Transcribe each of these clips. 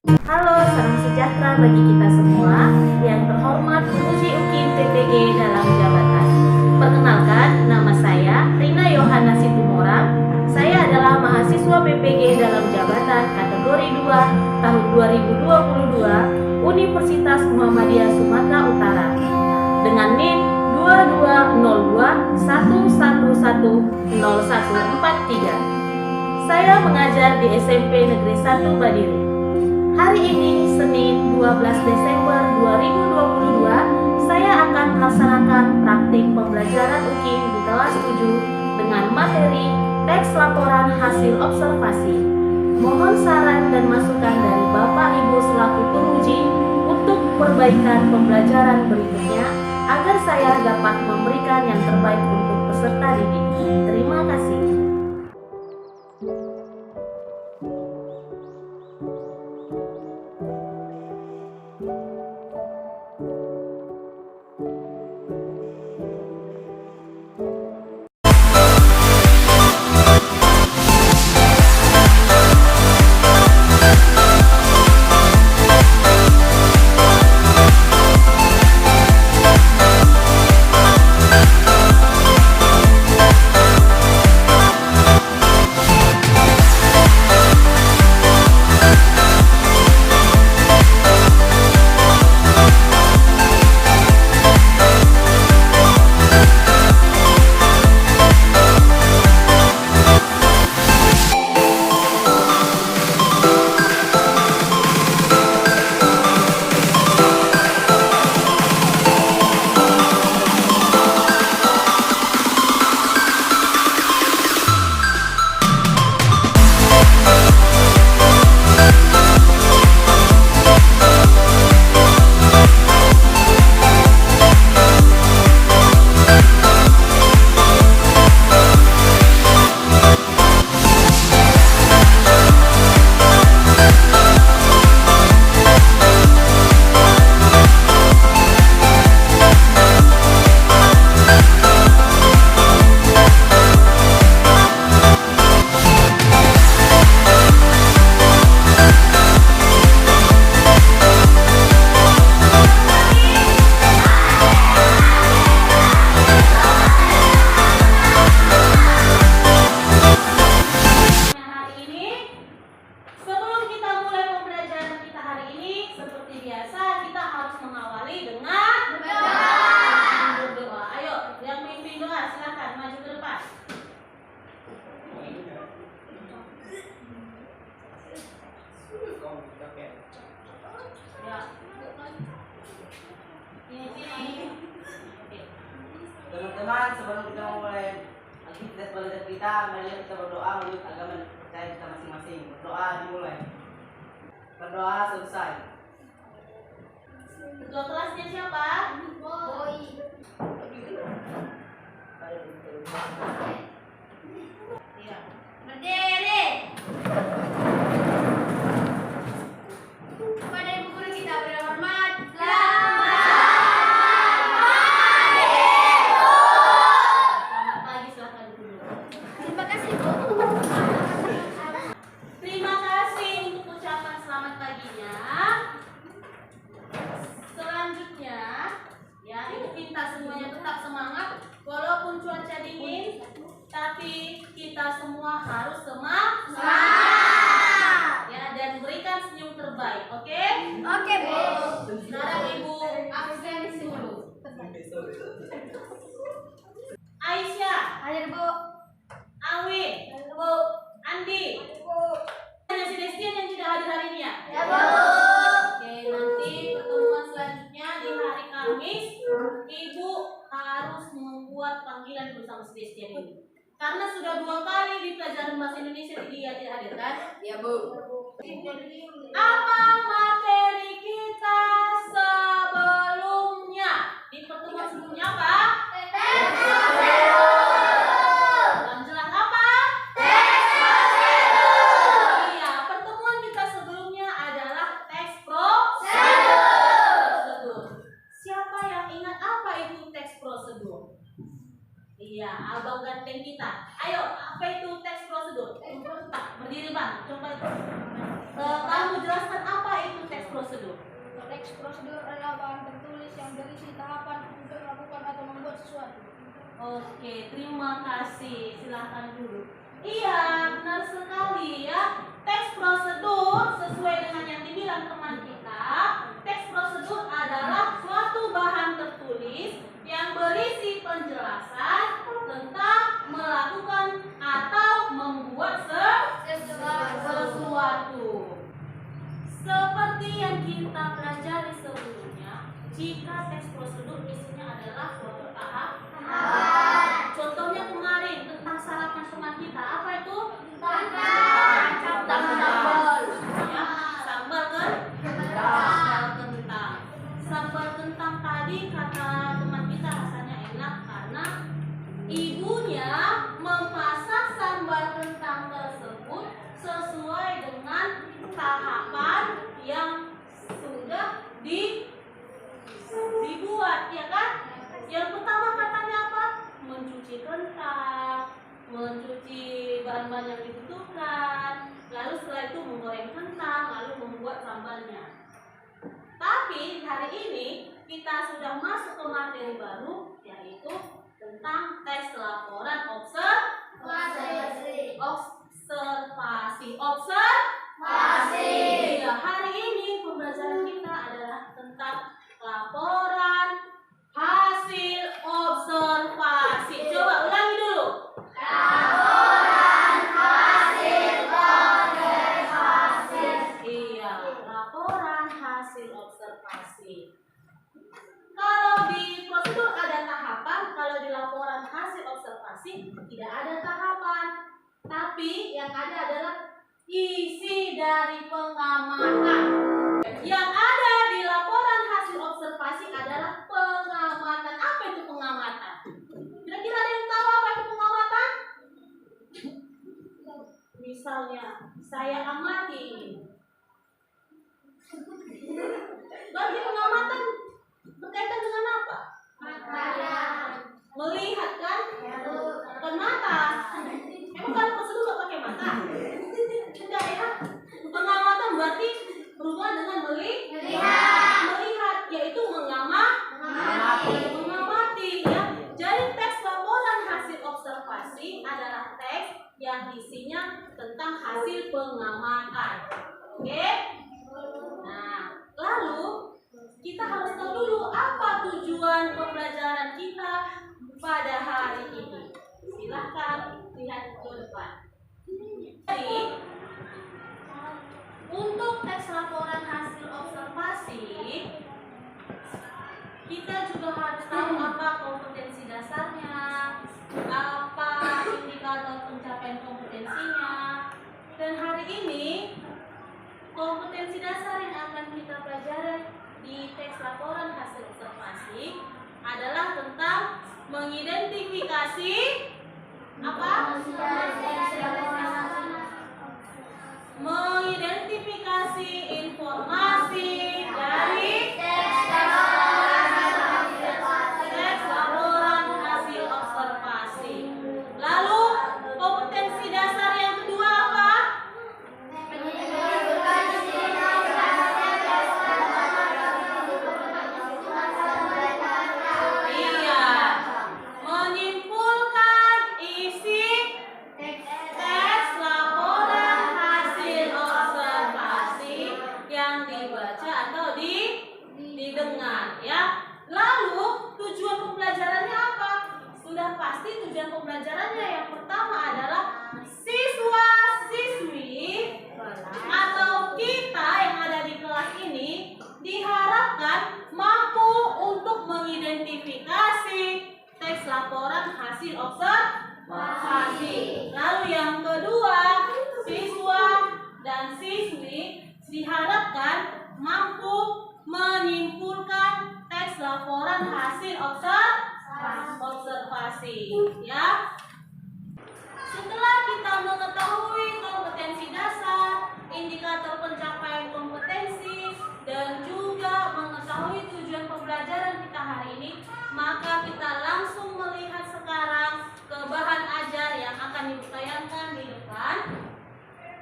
Halo, salam sejahtera bagi kita semua. Yang terhormat Uji UKIM PPG dalam jabatan. Perkenalkan, nama saya Rina Yohana Situmorang. Saya adalah mahasiswa PPG dalam jabatan kategori 2 tahun 2022 Universitas Muhammadiyah Sumatera Utara dengan NIM 2201110143. Saya mengajar di SMP Negeri 1 Badiri. Hari ini, Senin 12 Desember 2022, saya akan melaksanakan praktik pembelajaran UKIM di kelas 7 dengan materi teks laporan hasil observasi. Mohon saran dan masukan dari Bapak Ibu selaku penguji untuk perbaikan pembelajaran berikutnya agar saya dapat memberikan yang terbaik untuk peserta didik. Terima kasih. Teman-teman, sebelum kita memulai aktivitas belajar kita, mari kita berdoa menurut agama dan percaya kita masing-masing. Berdoa dimulai. Berdoa selesai. Ketua kelasnya siapa? Boy. Iya. Berdiri. Kepada ibu guru kita beri hormat. Selamat pagi, silakan duduk. Terima kasih, Bu. Terima kasih untuk ucapan selamat paginya. Selanjutnya, ya, ibu minta semuanya tetap semangat walaupun cuaca dingin, tapi kita semua harus semangat. Ya, dan berikan senyum terbaik, oke? Oke, Bu. Sekarang ibu absen dulu. Aisyah, Hadir, Bu. Awin, Bu. Andi, Bu. ada si Destian yang tidak hadir hari ini ya? Ya, Bu. Oke, nanti pertemuan selanjutnya di hari Kamis, ibu harus membuat panggilan bersama si Destian ini. Karena sudah 2 kali di pelajaran bahasa Indonesia dia tidak hadir kan? Ya, Bu. Apa materi kita sebelumnya? Di pertemuan sebelumnya apa? Kurang jelas apa? Iya, pertemuan kita sebelumnya adalah teks prosedur. Siapa yang ingat apa itu teks prosedur? Iya, abang ganteng kita. Ayo, apa itu teks prosedur? Berdiri bang, coba. Kamu jelaskan apa itu teks prosedur? Teks prosedur adalah bahan tertulis yang berisi tahapan untuk melakukan atau membuat sesuatu. Oke, terima kasih. Silahkan dulu. Iya, benar sekali ya. Teks prosedur sesuai dengan yang dibilang teman kita. Teks prosedur adalah suatu bahan tertulis yang berisi penjelasan tentang melakukan atau membuat sesuatu. Seperti yang kita pelajari sebelumnya, jika teks prosedur isinya adalah suatu tahap. Contohnya kemarin tentang sarapan teman kita, apa itu? Sambal. Ya, sambal kan? Sambal kentang. Sambal kentang tadi kata teman kita rasanya enak karena ibunya memasak sambal kentang tersebut sesuai dengan tahapan yang sudah dibuat, ya kan? Yang pertama katanya apa? Mencuci kentang, mencuci bahan-bahan yang dibutuhkan, lalu setelah itu menggoreng kentang, lalu membuat sambalnya. Tapi hari ini kita sudah masuk ke materi baru, yaitu tentang tes laporan observasi. Ya, hari ini pembelajaran kita adalah tentang laporan hasil observasi. Coba ulangi dulu. Laporan hasil observasi. Iya, laporan hasil observasi. Kalau di prosedur ada tahapan, kalau di laporan hasil observasi tidak ada tahapan. Tapi yang ada adalah isi dari pengamatan. Yang ada di laporan hasil observasi adalah pengamatan. Apa itu pengamatan? Kira-kira ada yang tahu apa itu pengamatan? Misalnya, saya amati ini. Berarti pengamatan berkaitan dengan apa? Melihat kan? Bukan mata. Emang kalau prosedur nggak pakai mata? Enggak ya. Pengamatan berarti berhubungan dengan melihat, yaitu mengamati ya. Jadi teks laporan hasil observasi adalah teks yang isinya tentang hasil pengamatan. Oke? Nah, lalu kita harus tahu dulu apa tujuan pembelajaran kita pada hari ini. Silahkan lihat ke depan. Jadi, untuk teks laporan hasil observasi, kita juga harus tahu apa kompetensi dasarnya, apa indikator pencapaian kompetensinya. Dan hari ini, kompetensi dasar yang akan kita pelajari di teks laporan hasil observasi adalah tentang mengidentifikasi apa? Mengidentifikasi informasi dari teks laporan hasil observasi. Lalu kompetensi dasar yang kedua apa? Iya, menyimpulkan isi teks laporan hasil observasi yang dibaca atau didengar ya. Lalu tujuan pembelajarannya apa? Sudah pasti tujuan pembelajarannya yang pertama adalah siswa-siswi atau kita yang ada di kelas ini diharapkan mampu untuk mengidentifikasi teks laporan hasil observasi. Lalu yang kedua, siswa dan siswi diharapkan mampu menyimpulkan teks laporan hasil observasi ya. Setelah kita mengetahui kompetensi dasar, indikator pencapaian kompetensi, dan juga mengetahui tujuan pembelajaran kita hari ini, maka kita langsung melihat sekarang ke bahan ajar yang akan ditayangkan di depan.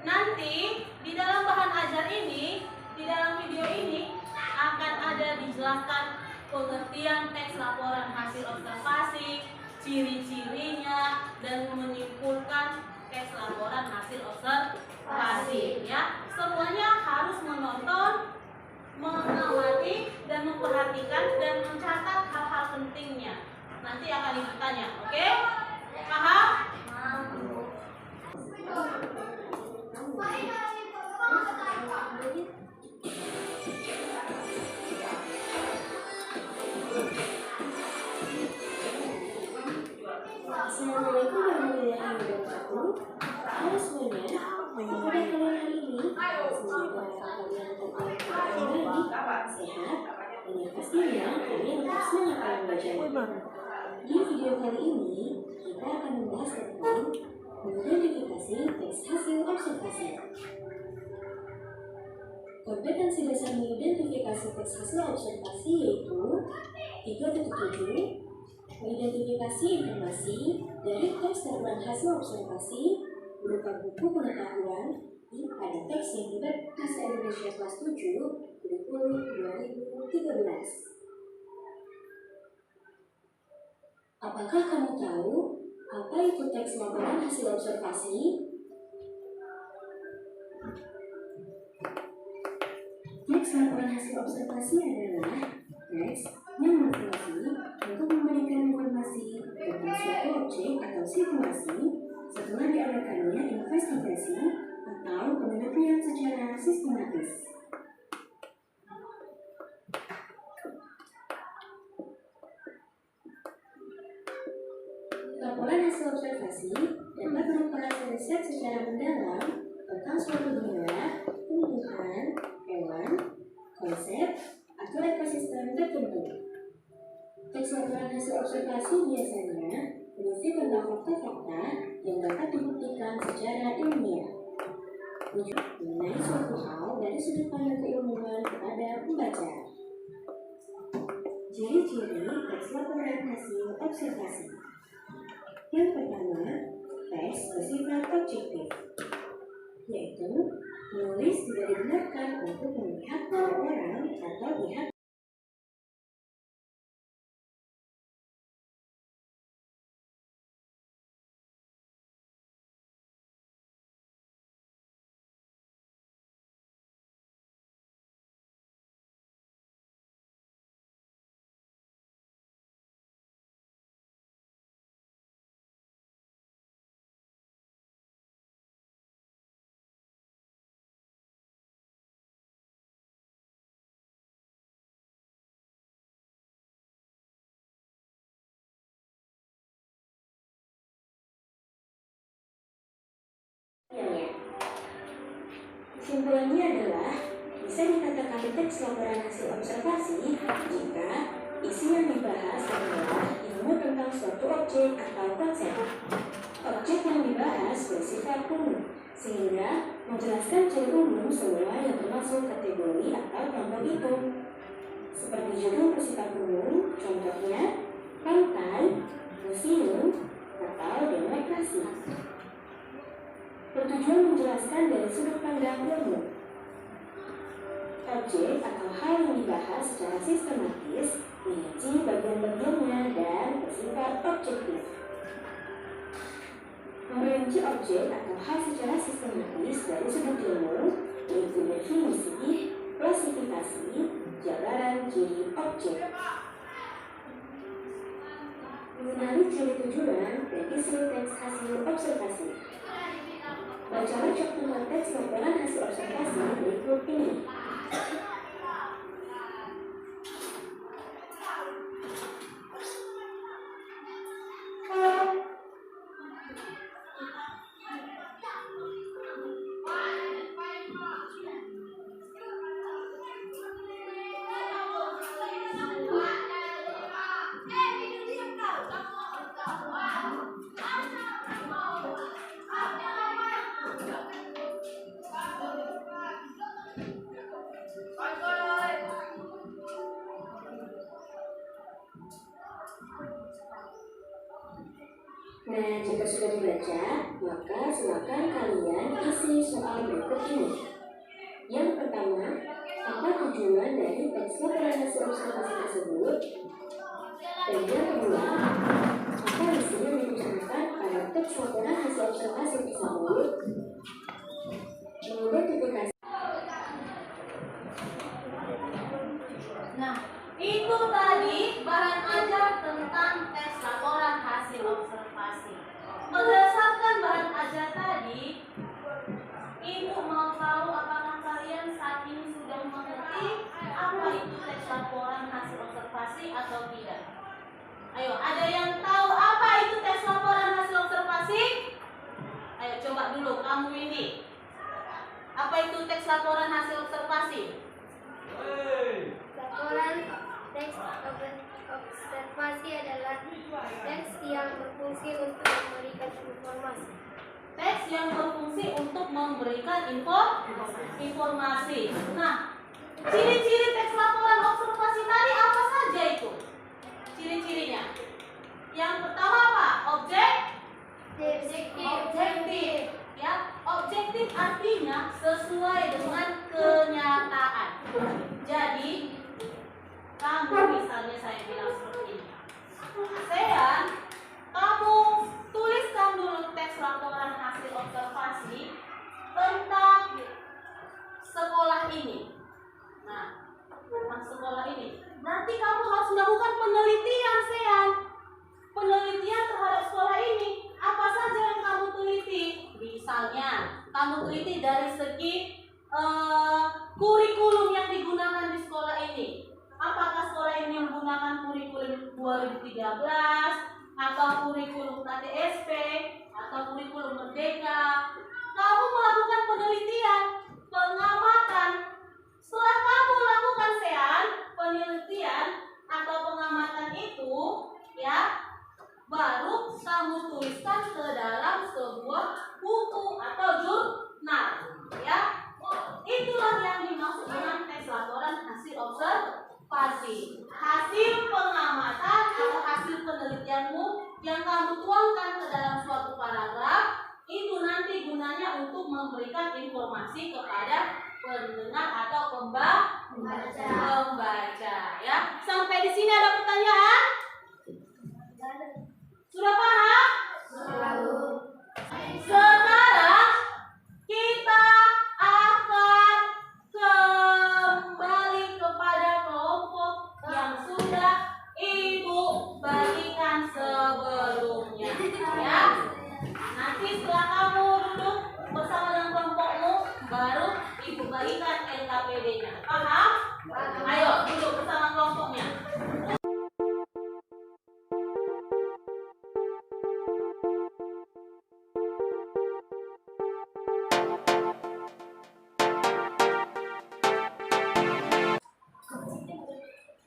Nanti di dalam bahan ajar belajar ini, di dalam video ini akan ada dijelaskan pengertian teks laporan hasil observasi, ciri-cirinya, dan menyimpulkan teks laporan hasil observasi. Ya, semuanya harus menonton, mengamati, dan memperhatikan dan mencatat hal-hal pentingnya. Nanti akan ibu tanya, oke? Paham? Assalamualaikum warahmatullahi wabarakatuh. Halo semuanya, apa kabar kalian hari ini? Semoga kalian tetap baik, sehat, dan yang pastinya kalian tetap semangat dalam belajar. Di video kali ini, kita akan membahas tentang mengidentifikasi teks hasil observasi. Kompetensi dasar mengidentifikasi teks hasil observasi yaitu 3.7 mengidentifikasi informasi dari teks laporan hasil observasi berupa buku pengetahuan pada teks yang dibuat Bahasa Indonesia kelas 7 kurikulum 2013. Apakah kamu tahu apa itu teks laporan hasil observasi? Teks laporan hasil observasi adalah teks yang berfungsi untuk memberikan informasi tentang suatu objek atau situasi setelah diadakannya investigasi atau penelitian secara sistematis. Laporan hasil observasi dapat merupakan riset secara mendalam tentang suatu benda, tumbuhan, hewan, konsep, atau ekosistem tertentu. Teks laporan hasil observasi biasanya berisi tentang fakta-fakta yang dapat dibuktikan secara ilmiah, mengenai suatu hal dari sudut pandang keilmuan kepada pembaca. Ciri-ciri teks laporan hasil observasi. Yang pertama, teks bersifat objektif, yaitu menulis tidak dibenarkan untuk memihak pada orang atau pihak. Kesimpulannya adalah bisa dikatakan teks laporan hasil observasi jika isi yang dibahas adalah ilmu tentang suatu objek atau konsep. Objek yang dibahas bersifat umum, sehingga menjelaskan ciri umum semua yang termasuk kategori atau kelompok itu. Seperti judul bersifat umum, contohnya pantai, museum, atau demokrasi. Bertujuan menjelaskan dari sudut pandang ilmu. Objek atau hal yang dibahas secara sistematis dirinci bagian-bagiannya dan bersifat objektif. Merinci objek atau hal secara sistematis dari sudut ilmu yaitu definisi, klasifikasi, jabaran ciri objek. Mengenali ciri tujuan dan isi teks hasil observasi. Bacalah tentang teks laporan hasil observasi berikut ini. Nah, jika sudah dibaca, maka silakan kalian isi soal berikut ini. Yang tujuan dari teks laporan hasil observasi tersebut? Dan yang kedua, apa isi yang dibicarakan pada teks laporan hasil observasi tersebut? Mengidentifikasi. Nah, itu tadi bahan ajar tentang teks laporan hasil observasi. Berdasarkan bahan ajar tadi, Ibu mau tahu apakah kalian saat ini sudah mengerti apa itu teks laporan hasil observasi atau tidak? Ayo, ada yang tahu apa itu teks laporan hasil observasi? Ayo coba dulu kamu ini. Apa itu teks laporan hasil observasi? Laporan teks observasi adalah teks yang berfungsi untuk memberikan informasi. Teks yang berfungsi untuk memberikan informasi. Nah, ciri-ciri teks laporan observasi tadi apa saja itu? Ciri-cirinya. Yang pertama apa? Objektif. Ya, objektif artinya sesuai dengan kenyataan. Jadi, kamu misalnya saya bilang seperti ini. Kamu tuliskan dulu teks laporan hasil observasi tentang sekolah ini. Nah, tentang sekolah ini. Berarti kamu harus melakukan penelitian, penelitian terhadap sekolah ini. Apa saja yang kamu teliti? Misalnya, kamu teliti dari segi kurikulum yang digunakan di sekolah ini. Apakah sekolah ini menggunakan kurikulum 2013 atau kurikulum KTSP atau kurikulum Merdeka? Kamu melakukan penelitian, pengamatan. Setelah kamu lakukan penelitian atau pengamatan itu, ya, baru kamu tuliskan ke dalam sebuah buku atau jurnal, ya. Itulah yang dimaksud dengan teks laporan hasil observasi. Hasil pengamatan atau hasil penelitianmu yang kamu tuangkan ke dalam suatu paragraf, itu nanti gunanya untuk memberikan informasi kepada pendengar atau pembaca, ya. Sampai di sini ada pertanyaan? Sudah paham? Sekarang kita akan kembali kepada kelompok yang sudah Ibu bagikan sebelumnya, ya. Nanti setelah kamu duduk bersama dengan kelompokmu, baru Ibu bagikan LKPD-nya. Paham? Ayo duduk bersama kelompoknya.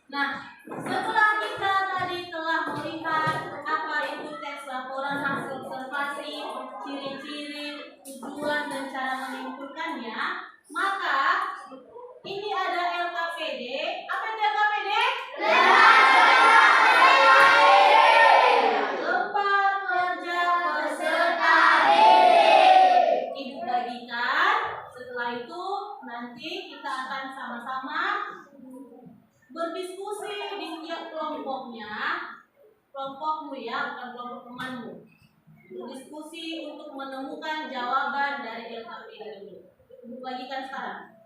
Nah, setelah kita tadi telah melihat apa itu teks laporan hasil observasi, ciri-ciri, tujuan, dan cara menyimpulkannya, maka ini ada LKPD. Apa itu LKPD? Lembar kerja peserta didik. Ibu bagikan. Setelah itu nanti kita akan sama-sama berdiskusi di setiap kelompoknya, kelompokmu ya, bukan kelompok temanmu. Berdiskusi untuk menemukan jawaban dari LKPD ini. Ibu bagikan sekarang.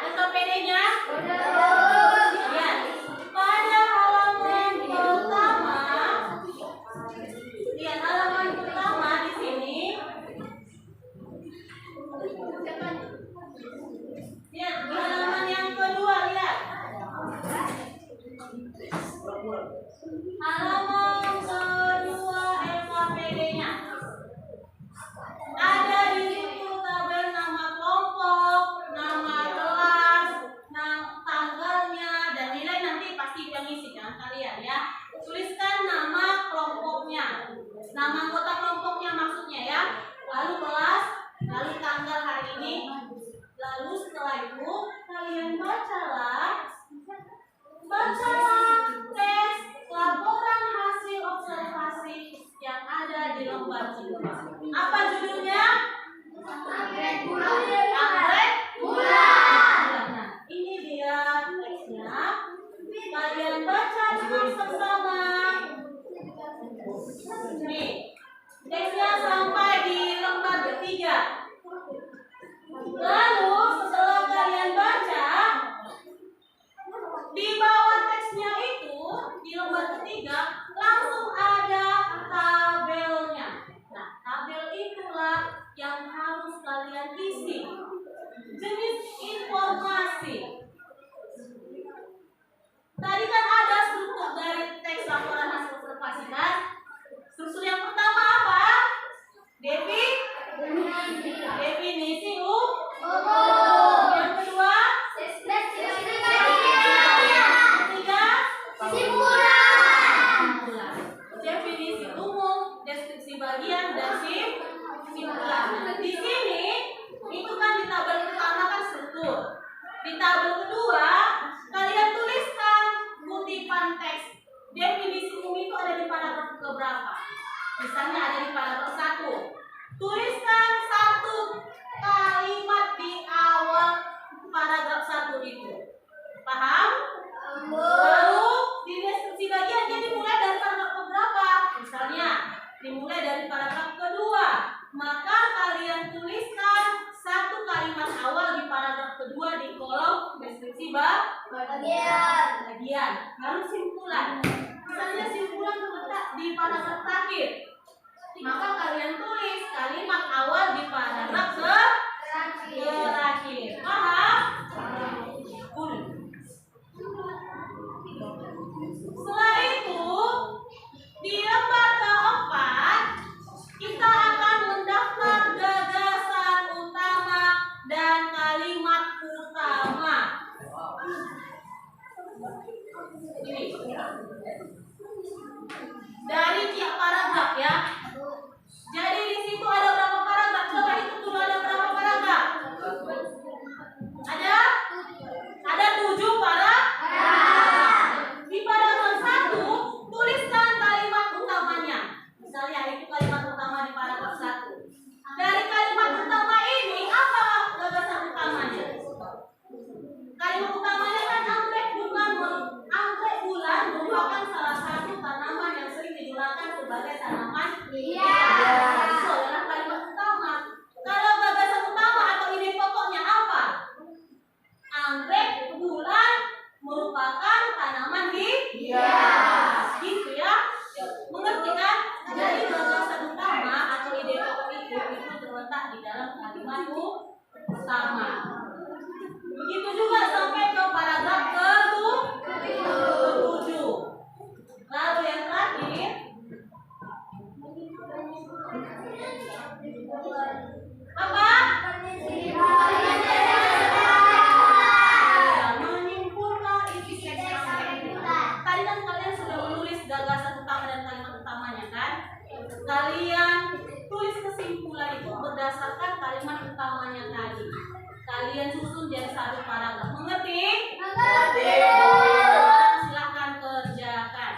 LKPD-nya? Ya. Pada halaman pertama, lihat halaman pertama di sini. Lihat di halaman yang kedua, lihat. Halaman observasi. Tadi kan ada struktur dari teks laporan hasil observasi kan? Struktur yang pertama apa? Definisi umum. Yang kedua, ketiga, kesimpulan. Definisi umum, deskripsi bagian, dan kesimpulan. Nah, di sini itu kan di tabel pertama kan struktur. Di tabel kedua kalian tuliskan kutipan teks. Definisi umum itu ada di paragraf keberapa? Misalnya ada di paragraf 1. Tuliskan satu kalimat di awal paragraf 1 itu. Paham? Lalu di deskripsi bagian jadi dimulai dari paragraf keberapa? Misalnya dimulai dari paragraf kedua. Maka kalian tuliskan satu kalimat awal di paragraf kedua di kolom deskripsi bagian. Lalu simpulan. Misalnya simpulan terletak di paragraf terakhir. Maka kalian tulis kalimat awal di paragraf terakhir. Paham? Setelah itu di lembar keempat kita akan mendaftar gagasan utama dan kalimat utama. Ini dari tiap paragraf ya. Jadi di situ ada berapa paragraf? Coba hitung dulu ada berapa paragraf? Ada 7 paragraf. Di paragraf 1 tuliskan kalimat utamanya. Misalnya itu kalimat utama di paragraf 1. Dari kalimat utama ini apa gagasan utamanya? Kalimat utamanya kan anggrek bulan merupakan salah satu tanaman yang sering digunakan sebagai tanaman. Itu adalah kalimat utama. Kalau gagasan utama atau ide pokoknya apa? Anggrek bulan merupakan tanaman hias. Gitu ya. Mengerti kan? Jadi gagasan utama atau ide pokok itu terletak di dalam kalimat utama. Begitu juga sampai ke paragraf ke-7. Lalu yang terakhir apa? Menyimpulkan isi teks anggrek. Tadi kan kalian sudah menulis gagasan utama dan kalimat utamanya kan? Kalian tulis kesimpulan itu berdasarkan kalimat utamanya tadi. Kalian susun jadi satu paragraf. Mengerti? Sekarang silakan kerjakan.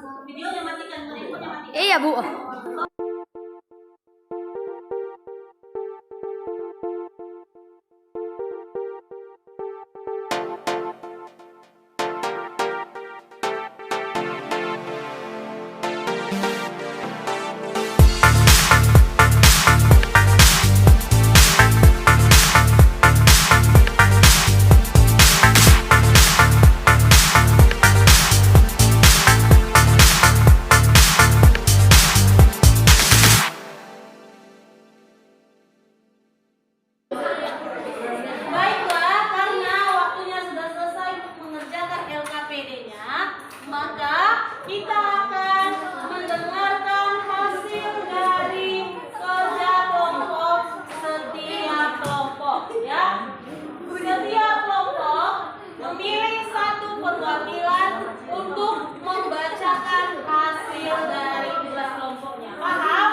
Videonya matikan, handphonenya matikan. Iya, Bu. Baiklah, karena waktunya sudah selesai untuk mengerjakan LKPD-nya, maka kita akan mendengarkan hasil dari kerja kelompok setiap kelompok, ya. Setiap kelompok memilih satu perwakilan untuk membacakan hasil dari tugas kelompoknya. Paham?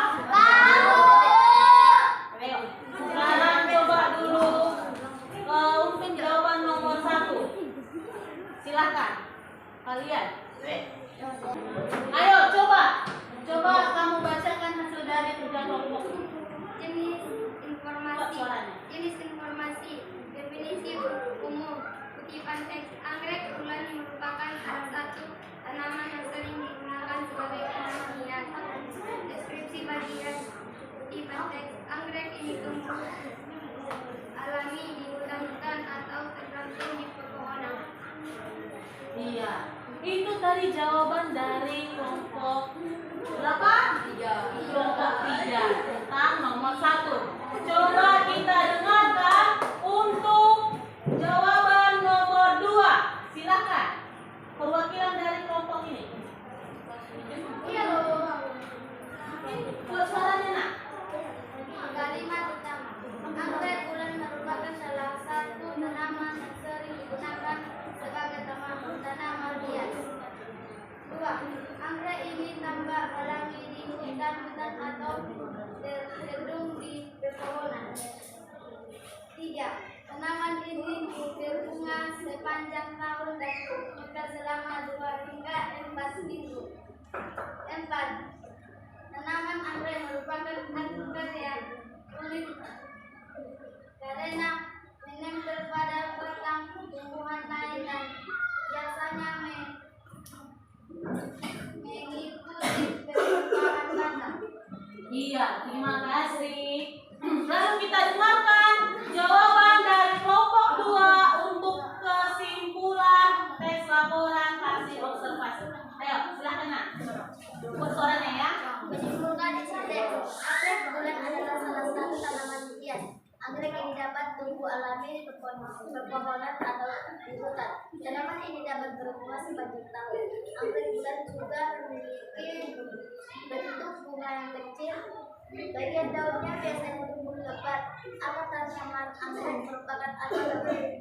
Ayo, sekarang coba dulu untuk jawaban nomor 1. Silakan kalian. Ayo coba kamu bacakan hasil dari kerja kelompok. Jenis informasi. Suaranya. Jenis informasi. Definisi umum. Kutipan teks. Anggrek bulan merupakan salah satu tanaman yang sering digunakan sebagai tanaman hias. Deskripsi bagian kutipan teks. Anggrek ini tumbuh alami di hutan-hutan atau tergantung di pepohonan. Iya. Itu tadi jawaban dari kelompok berapa? 3. Kelompok 3 tentang nomor 1. Coba kita dengarkan untuk jawaban nomor 2. Silakan. Perwakilan dari kelompok ini. Iya loh. Buat suaranya nak. Kalimat utama. Anggrek bulan merupakan salah satu tanaman yang sering digunakan sebagai tanaman hias. 2. Anggrek ini tambah alami di hutan-hutan atau tergendung di pepohonan. 3. Tanaman ini berbunga sepanjang tahun dan mekar selama 2 hingga 4 minggu. 4. Tanaman anggrek merupakan anggrek yang unik karena menempel pada batang tumbuhan lain dan biasanya mengikuti perkembangan batang. Iya, terima kasih. Lalu kita dengarkan jawaban dari kelompok 2 untuk kesimpulan tes laporan hasil observasi. Ayo, silakan nak. Buat suaranya ya. Menyimpulkan anggrek bulan adalah salah satu tanaman hias. Anggrek ini dapat tumbuh alami di pepohonan atau di hutan. Tanaman ini dapat berbunga sepanjang tahun. Anggrek bulan juga memiliki bentuk bunga yang kecil. Bagian daunnya biasanya tumbuh lebat. Akar tanaman anggrek merupakan akar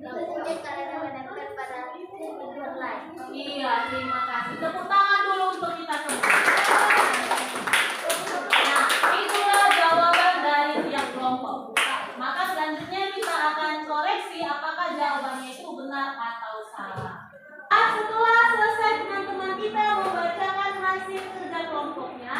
yang unik karena menempel pada tumbuhan lain. Iya, terima kasih. Tepuk tangan dulu untuk kita semua. Nah, itulah jawaban dari tiap kelompok. Maka selanjutnya kita akan koreksi apakah jawabannya itu benar atau salah. Setelah selesai teman-teman kita membacakan hasil kerja kelompoknya,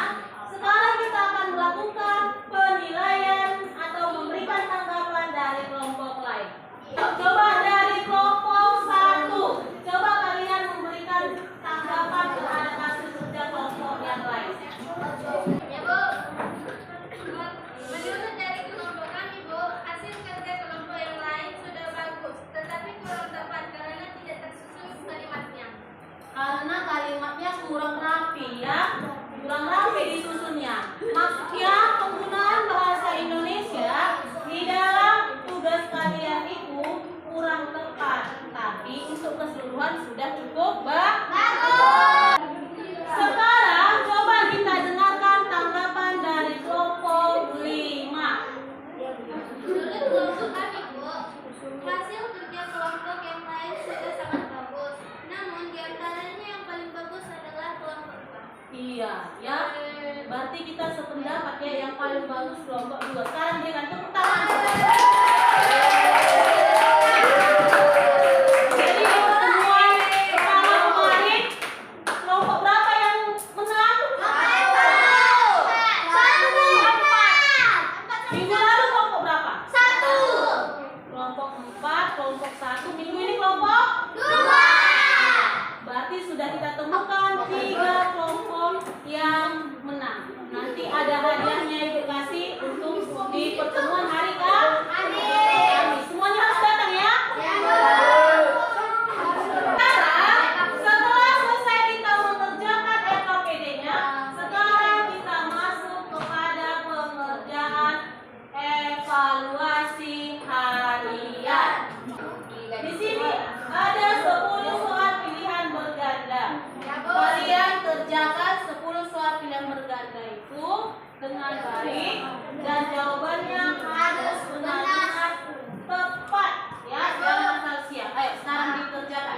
sekarang kita akan melakukan penilaian atau memberikan tanggapan dari kelompok lain. Coba dari kelompok 1, coba kalian memberikan tanggapan terhadap hasil kerja kelompok yang lain. Ya, Bu. Menurut dari kelompok kami, Bu, hasil kerja kelompok yang lain sudah bagus, tetapi kurang tepat karena tidak tersusun kalimatnya. Karena kalimatnya kurang rapi ya, kurang rapi disusunnya. Maksudnya penggunaan bahasa Indonesia di dalam tugas kalian itu kurang tepat, tapi untuk keseluruhan sudah cukup bagus. Sekarang coba kita dengarkan tanggapan dari kelompok 5. Menurut kelompok kami, Bu, hasil kerja kelompok yang lain sudah sangat bagus. Namun di antaranya yang paling bagus adalah kelompok 2. Iya, ya. Berarti kita sependapat ya, yang paling bagus kelompok 2. Sekarang dengan tepuk tangan. Jadi pertemuan pertama kemarin kelompok berapa yang kelompok 1, minggu ini kelompok 2. Berarti sudah kita temukan 3 kelompok yang menang. Nanti ada hadiahnya Ibu kasih untuk di pertemuan hari Kamis. Semuanya harus datang ya. Sekarang setelah selesai kita mengerjakan LKPD-nya, sekarang kita masuk kepada pengerjaan evaluasi harian. Di sini ada 10 soal pilihan berganda. Kalian kerjakan 10 soal pilihan berganda itu dengan baik dan jawabannya harus benar-benar tepat ya, jangan asal siap. Ayo sekarang dikerjakan.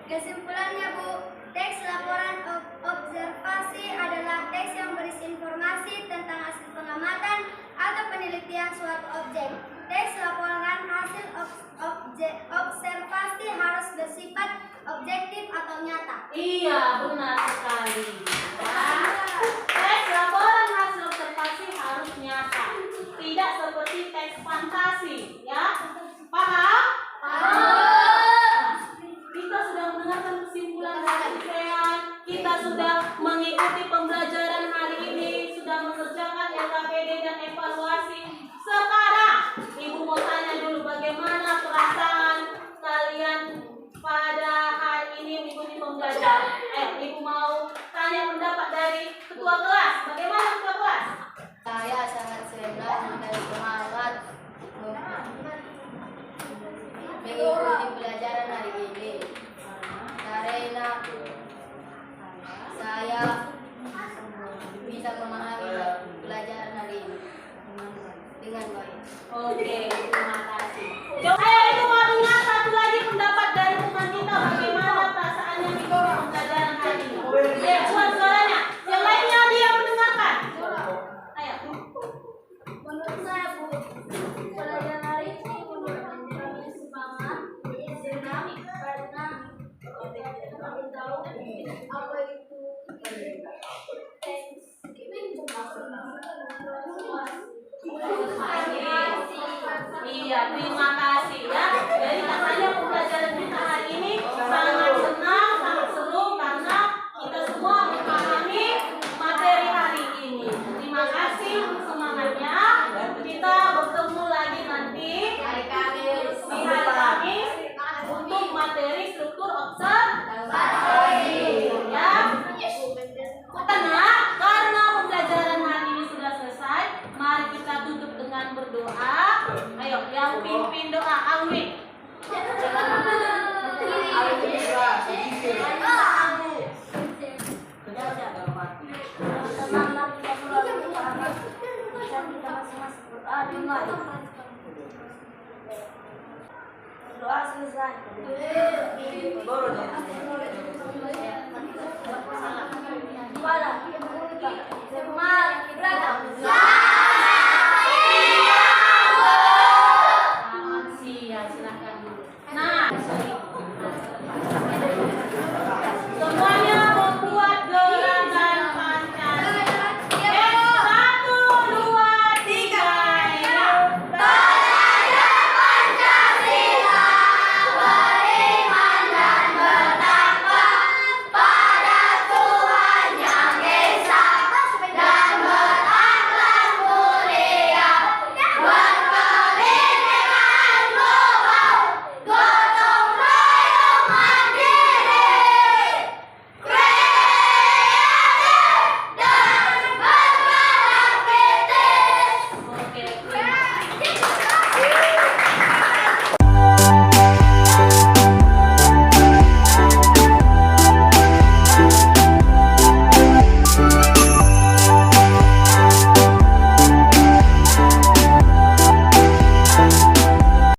Kesimpulannya Bu, teks laporan observasi adalah teks yang berisi informasi tentang hasil pengamatan atau penelitian suatu objek. Teks laporan hasil observasi harus bersifat objektif atau nyata. Iya, benar sekali. Teks laporan hasil observasi harus nyata, tidak seperti teks fantasi, ya. Paham? Kita sudah mendengarkan kesimpulan dari Isean, kita sudah mengikuti pembelajaran hari ini, sudah mengerjakan LKPD dan evaluasi. Sekarang Ibu mau tanya dulu bagaimana perasaan kalian pada hari ini mengikuti pembelajaran. Ibu mau tanya Iya, terima kasih ya. Jadi katanya pembelajaran kita hari ini sangat senang, sangat seru karena kita semua memahami materi hari ini. Terima kasih untuk semangatnya. Kita bertemu lagi nanti di hari Kamis untuk materi struktur observasi. Ya. Tenang, karena pembelajaran hari ini sudah selesai, mari kita tutup dengan berdoa. Ayo, yang pimpin doa, Amin. Doa selesai. Kepala, semangat,